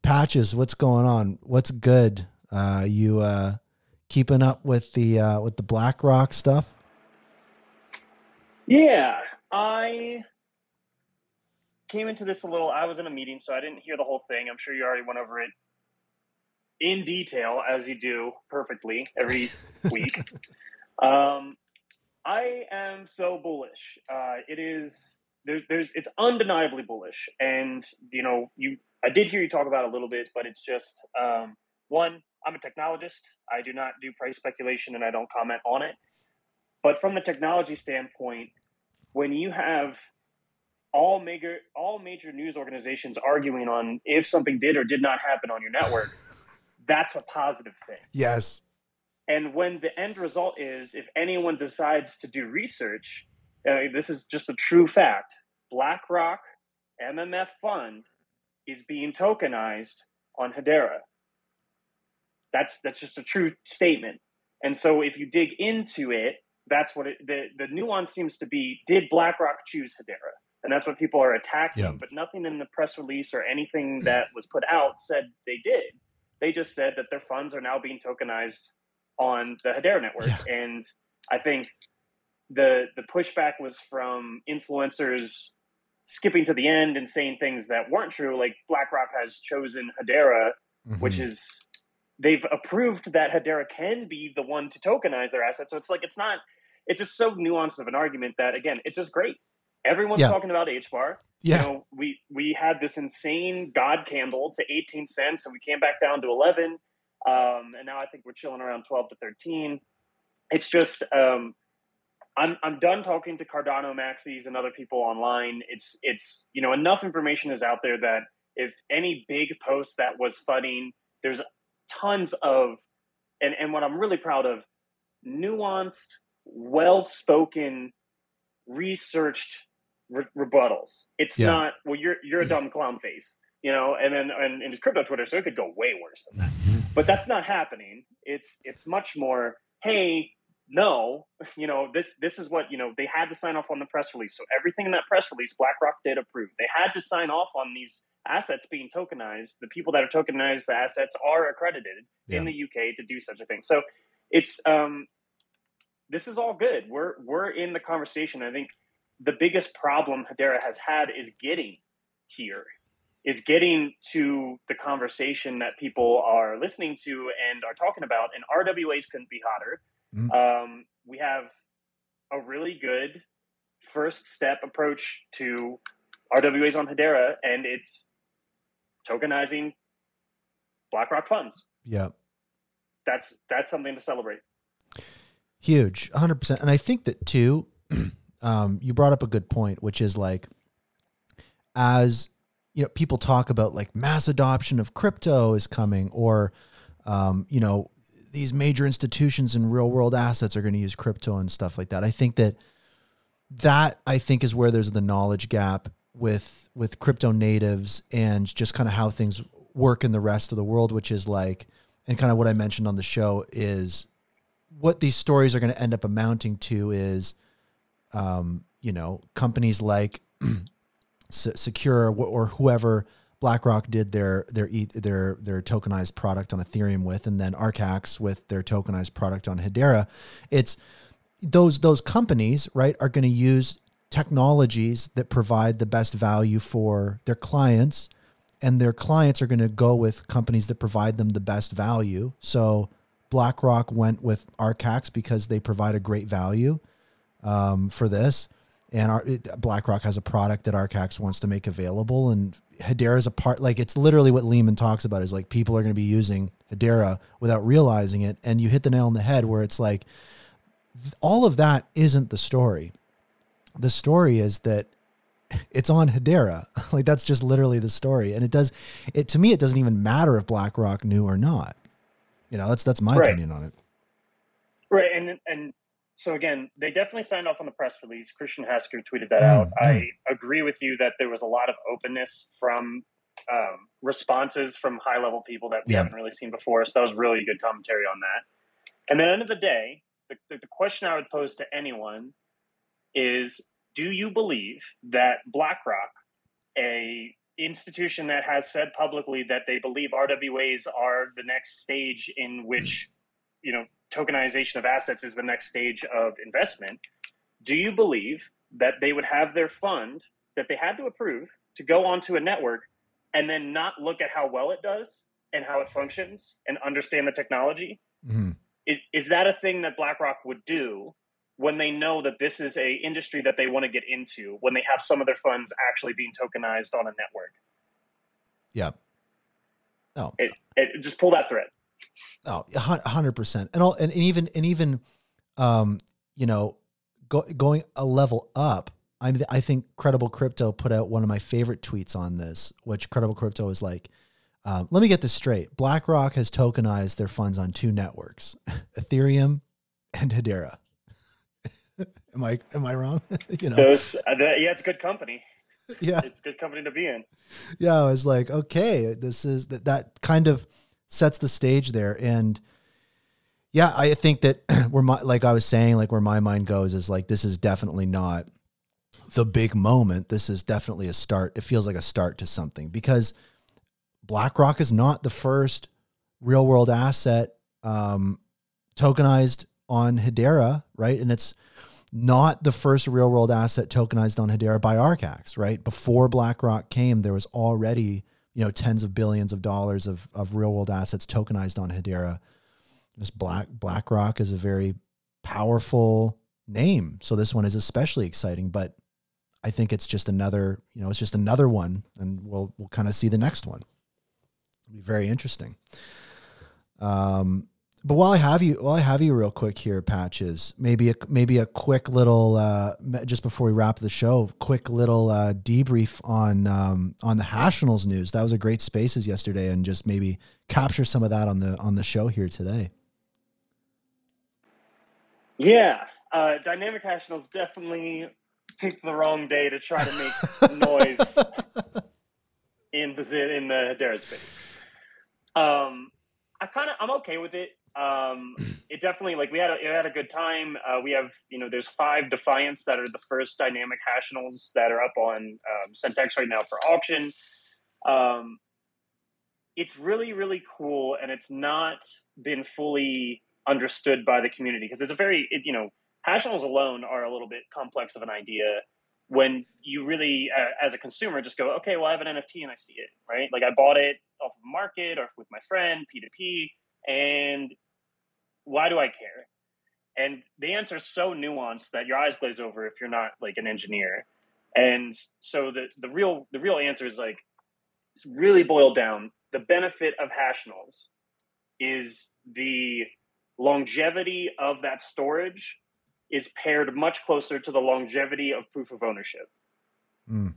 Patches, what's going on? What's good? You keeping up with the BlackRock stuff? Yeah, I came into this I was in a meeting, so I didn't hear the whole thing. I'm sure you already went over it in detail, as you do perfectly every week. I am so bullish. It's undeniably bullish. And, I did hear you talk about it a little bit, but it's just, one, I'm a technologist. I do not do price speculation and I don't comment on it. But from the technology standpoint, when you have all major news organizations arguing on if something did or did not happen on your network, that's a positive thing. Yes. And when the end result is, if anyone decides to do research, this is just a true fact. BlackRock MMF fund is being tokenized on Hedera. That's just a true statement. And so if you dig into it, that's what the nuance seems to be. Did BlackRock choose Hedera? And that's what people are attacking. Yeah. But nothing in the press release or anything that was put out said they did. They just said that their funds are now being tokenized on the Hedera network. Yeah. And I think the pushback was from influencers skipping to the end and saying things that weren't true. Like BlackRock has chosen Hedera, which is, they've approved that Hedera can be the one to tokenize their assets. So it's just so nuanced of an argument that, again, it's just great. Everyone's talking about HBAR. Yeah. We had this insane God candle to 18 cents and we came back down to 11. And now I think we're chilling around 12 to 13. It's just, I'm done talking to Cardano maxis and other people online. It's enough information is out there that if any big post that was funny, there's tons of, and what I'm really proud of, nuanced, well-spoken, researched rebuttals. It's not, well, you're a dumb clown face, and then in crypto Twitter, so it could go way worse than that. But that's not happening. It's much more, hey, no, this is what, they had to sign off on the press release. So everything in that press release, BlackRock did approve. They had to sign off on these assets being tokenized. The people that are tokenized the assets are accredited in the UK to do such a thing. So it's this is all good. We're in the conversation. I think the biggest problem Hedera has had is getting here, is getting to the conversation that people are listening to and are talking about. And RWAs couldn't be hotter. We have a really good first step approach to RWAs on Hedera, and it's tokenizing BlackRock funds. Yeah. That's something to celebrate. Huge, 100%. And I think that too, you brought up a good point, which is like, as people talk about like mass adoption of crypto is coming, or, these major institutions and real world assets are going to use crypto and stuff like that. I think that is where there's the knowledge gap with crypto natives and just kind of how things work in the rest of the world, which is like, and kind of what I mentioned on the show is what these stories are going to end up amounting to is, companies like Secure or whoever BlackRock did their tokenized product on Ethereum with, and then Arcax with their tokenized product on Hedera. It's those companies, right, are going to use technologies that provide the best value for their clients, and their clients are going to go with companies that provide them the best value. So BlackRock went with Arcax because they provide a great value for this. And BlackRock has a product that Arcax wants to make available, and Hedera is a part. Like, it's literally what Lehman talks about, is like people are going to be using Hedera without realizing it. And you hit the nail on the head where it's like, all of that isn't the story. The story is that it's on Hedera. Like, that's just literally the story. And to me, it doesn't even matter if BlackRock knew or not. That's my opinion on it. Right. And so again, they definitely signed off on the press release. Christian Hasker tweeted that out. I agree with you that there was a lot of openness from responses from high level people that we haven't really seen before. So that was really good commentary on that. And at the end of the day, the question I would pose to anyone is, do you believe that BlackRock, a institution that has said publicly that they believe RWAs are the next stage in which, tokenization of assets is the next stage of investment. Do you believe that they would have their fund that they had to approve to go onto a network and then not look at how well it does and how it functions and understand the technology? Mm-hmm. Is that a thing that BlackRock would do when they know that this is a industry that they want to get into, when they have some of their funds actually being tokenized on a network? Yeah. Oh, just pull that thread. Oh, 100%. And even, going a level up, I think Credible Crypto put out one of my favorite tweets on this, which Credible Crypto is like, let me get this straight. BlackRock has tokenized their funds on 2 networks, Ethereum and Hedera. Am I wrong? It's good company. Yeah. It's good company to be in. Yeah. I was like, okay, this is that kind of sets the stage there. And yeah, I think that like I was saying, like where my mind goes is like, this is definitely not the big moment. This is definitely a start. It feels like a start to something, because BlackRock is not the first real world asset tokenized on Hedera, right? And it's not the first real world asset tokenized on Hedera by Arcax, right? Before BlackRock came, there was already, tens of billions of dollars of real world assets tokenized on Hedera. This BlackRock is a very powerful name. So this one is especially exciting, but I think it's just another, it's just another one, and we'll kind of see the next one. It'll be very interesting. But while I have you real quick here, Patches, maybe a quick little, just before we wrap the show, quick little debrief on the Hashinals news. That was a great Spaces yesterday, and just maybe capture some of that on the show here today. Yeah, Dynamic Hashinals definitely picked the wrong day to try to make noise in the Hedera space. I'm okay with it. It definitely, like, we had a good time. We have, there's 5 Defiants that are the first Dynamic Hashinals that are up on Centex right now for auction. It's really, really cool, and it's not been fully understood by the community, because it's a very, Hashinals alone are a little bit complex of an idea when you really, as a consumer, just go, okay, well, I have an NFT and I see it, right? Like, I bought it off of market or with my friend, P2P, and why do I care? And the answer is so nuanced that your eyes glaze over if you're not like an engineer. And so the real answer is, like, it's really boiled down. The benefit of Hashinals is the longevity of that storage is paired much closer to the longevity of proof of ownership. Mm.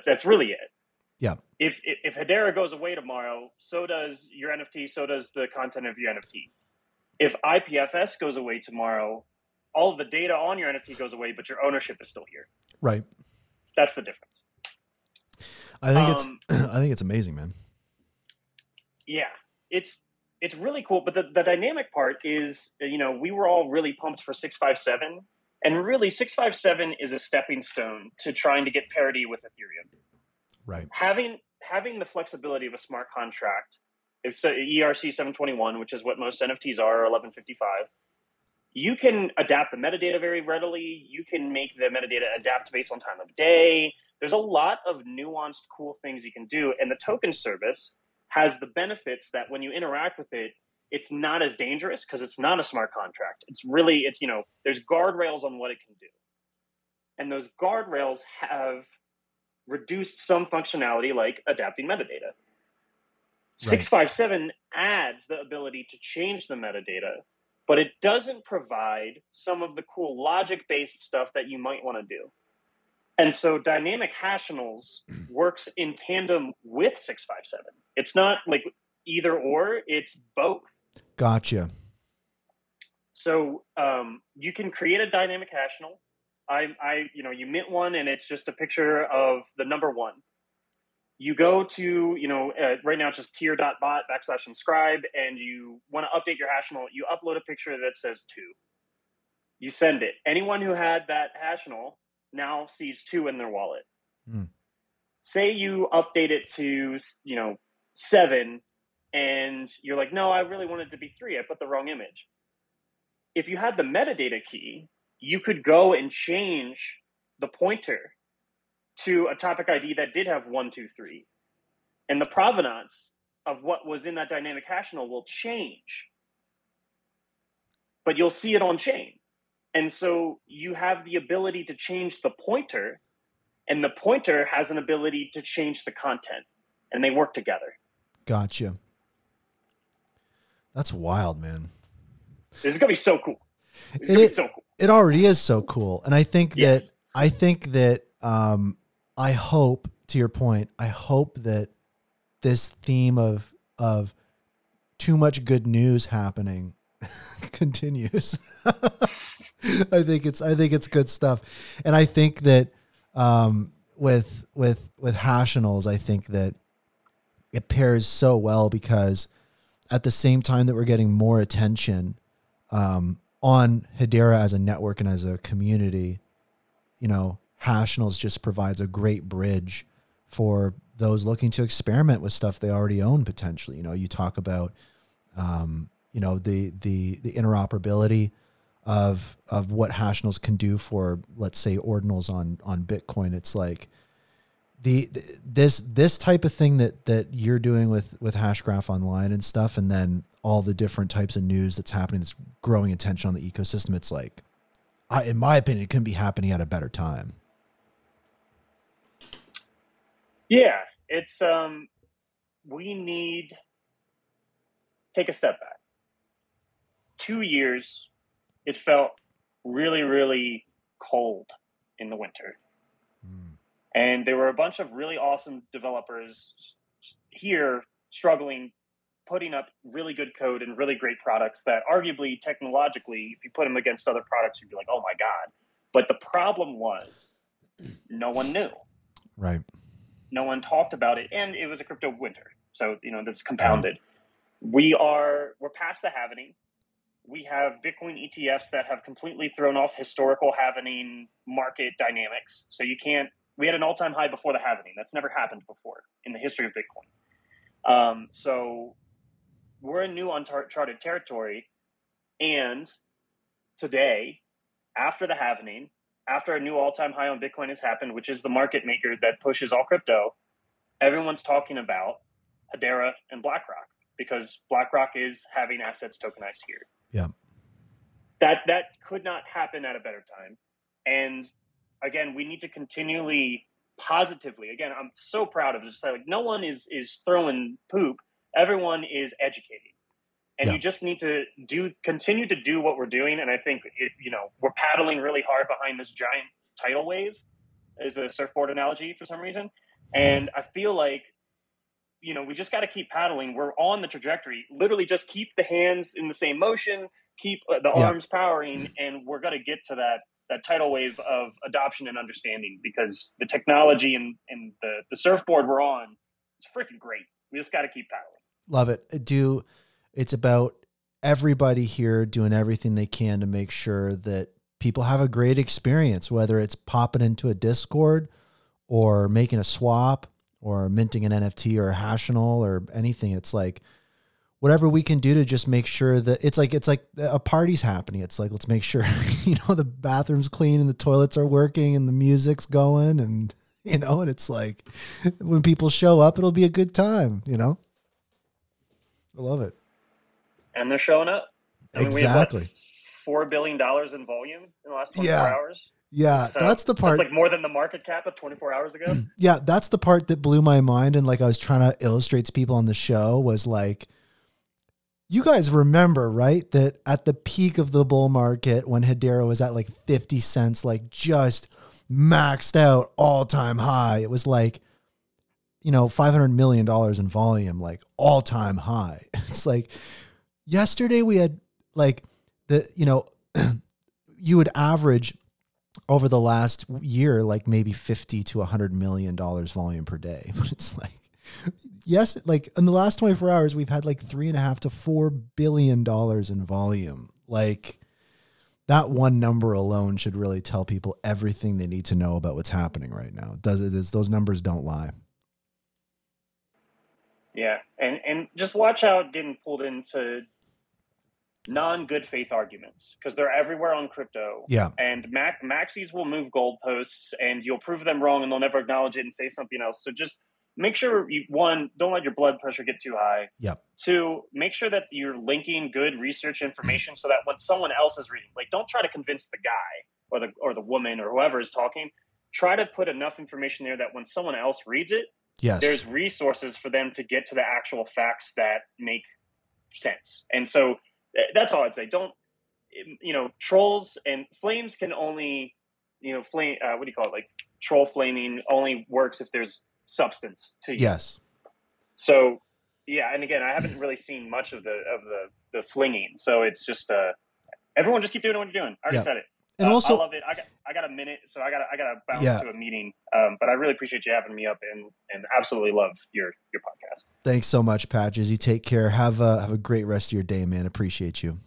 That's really it. Yeah. If Hedera goes away tomorrow, so does your NFT, so does the content of your NFT. If IPFS goes away tomorrow, all of the data on your NFT goes away, but your ownership is still here. Right. That's the difference. I think it's amazing, man. Yeah, it's really cool. But the dynamic part is, we were all really pumped for 657, and really 657 is a stepping stone to trying to get parity with Ethereum. Right. Having the flexibility of a smart contract, it's ERC 721, which is what most NFTs are, or 1155. You can adapt the metadata very readily. You can make the metadata adapt based on time of day. There's a lot of nuanced, cool things you can do. And the token service has the benefits that when you interact with it, it's not as dangerous because it's not a smart contract. It's there's guardrails on what it can do. And those guardrails have reduced some functionality, like adapting metadata. Right. 657 adds the ability to change the metadata, but it doesn't provide some of the cool logic-based stuff that you might want to do. And so Dynamic Hashinals works in tandem with 657. It's not like either or, it's both. Gotcha. So you can create a Dynamic Hashinal. You mint one, and it's just a picture of the number 1. You go to, right now it's just tier.bot/inscribe, and you want to update your Hashinal. You upload a picture that says 2. You send it. Anyone who had that Hashinal now sees 2 in their wallet. Mm. say you update it to, 7, and you're like, no, I really want it to be 3. I put the wrong image. If you had the metadata key, you could go and change the pointer to a topic ID that did have 1, 2, 3. And the provenance of what was in that dynamic Hashinal will change. But you'll see it on chain. And so you have the ability to change the pointer, and the pointer has an ability to change the content, and they work together. Gotcha. That's wild, man. This is going to be so cool. It's going to be so cool. It already is so cool. And I think Yes. that I hope, to your point, I hope that this theme of too much good news happening continues. I think it's good stuff. And I think that with Hashinals, I think that it pairs so well, because at the same time that we're getting more attention on Hedera as a network and as a community, Hashinals just provides a great bridge for those looking to experiment with stuff they already own potentially. You talk about the interoperability of what Hashinals can do for, let's say, ordinals on Bitcoin. It's like this type of thing that you're doing with Hashgraph Online and stuff, and then all the different types of news that's happening, that's growing attention on the ecosystem. It's like, in my opinion, it couldn't be happening at a better time. Yeah, it's we need take a step back. 2 years, it felt really, really cold in the winter. And there were a bunch of really awesome developers here struggling, putting up really good code and really great products that arguably, technologically, if you put them against other products, you'd be like, oh my God. But the problem was no one knew. Right. No one talked about it. And it was a crypto winter. So, that's compounded. We're past the halvening. We have Bitcoin ETFs that have completely thrown off historical halvening market dynamics. So we had an all-time high before the halvening. That's never happened before in the history of Bitcoin. So we're in new uncharted territory. And today, after the halvening, after a new all-time high on Bitcoin has happened, which is the market maker that pushes all crypto, everyone's talking about Hedera and BlackRock, because BlackRock is having assets tokenized here. Yeah. That could not happen at a better time. And again, we need to continually positively, again, I'm so proud of this. Like, no one is throwing poop. Everyone is educating. And you just need to continue to do what we're doing. And I think, we're paddling really hard behind this giant tidal wave, is a surfboard analogy for some reason. And I feel like, we just got to keep paddling. We're on the trajectory. Literally just keep the hands in the same motion, keep the arms powering, and we're going to get to that tidal wave of adoption and understanding, because the technology and the surfboard we're on, it's freaking great. We just got to keep paddling. Love it. It's about everybody here doing everything they can to make sure that people have a great experience, whether it's popping into a Discord or making a swap or minting an NFT or a Hashinal or anything. It's like whatever we can do to just make sure that it's like a party's happening. It's like, let's make sure, the bathroom's clean and the toilets are working and the music's going, and, and it's like when people show up, it'll be a good time, I love it. And they're showing up. Exactly. We have, $4 billion in volume in the last 24 hours. Yeah, so that's the part. That's like more than the market cap of 24 hours ago. Yeah, that's the part that blew my mind. And like I was trying to illustrate to people on the show was like, you guys remember, right, that at the peak of the bull market when Hedera was at like 50 cents, like just maxed out all-time high. It was like, $500 million in volume, like all-time high. It's like yesterday we had like you would average over the last year, like maybe $50 to $100 million volume per day. But it's like, yes, like in the last 24 hours, we've had like $3.5 to $4 billion in volume. Like That one number alone should really tell people everything they need to know about what's happening right now. Those numbers don't lie. Yeah, and just watch out getting pulled into non-good faith arguments, because they're everywhere on crypto. Yeah. And maxis will move goalposts, and you'll prove them wrong, and they'll never acknowledge it and say something else. So just make sure one, don't let your blood pressure get too high. Yep. Two, make sure that you're linking good research information so that when someone else is reading, like, don't try to convince the guy or the woman or whoever is talking. Try to put enough information there that when someone else reads it, yes, there's resources for them to get to the actual facts that make sense. And so that's all I'd say. Don't, trolls and flames can only, flame. What do you call it? Like, troll flaming only works if there's substance to you. Yes. So yeah, and again, I haven't really seen much of the flinging. So it's just everyone just keep doing what you're doing. I already said it. And also, I love it. I got a minute, so I gotta bounce to a meeting. But I really appreciate you having me up, and absolutely love your podcast. Thanks so much, Patches. You take care. Have a great rest of your day, man. Appreciate you.